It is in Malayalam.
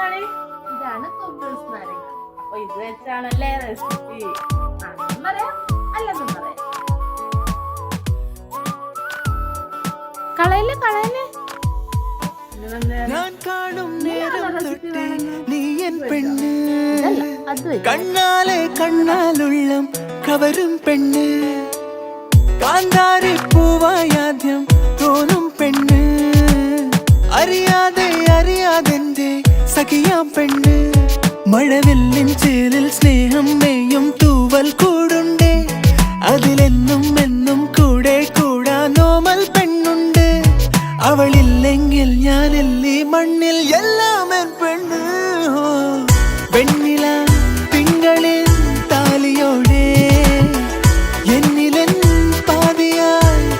എന്താണ്? ഇതാണ് കുബൂസ് നാരങ്ങ. അപ്പൊ ഇത് വെച്ചാണല്ലേ റെസിപ്പി. ആണെന്നും പറയാം അല്ലെന്നും പറയാം. കളയല്ലേ കളയല്ലേ. ഞാൻ കാണും നേരം തൊട്ടേ നീ എൻ പെണ്ണ്, കണ്ണാലെ കണ്ണാലുള്ളം കവരും പെണ്ണ്, കാന്താരി പൂവായാദ്യം തോന്നും പെണ്ണ്, അറിയാതെ അറിയാതെന്റെ സഖിയാം പെണ്ണ്, മഴവില്ലിൻ ചേലിൽ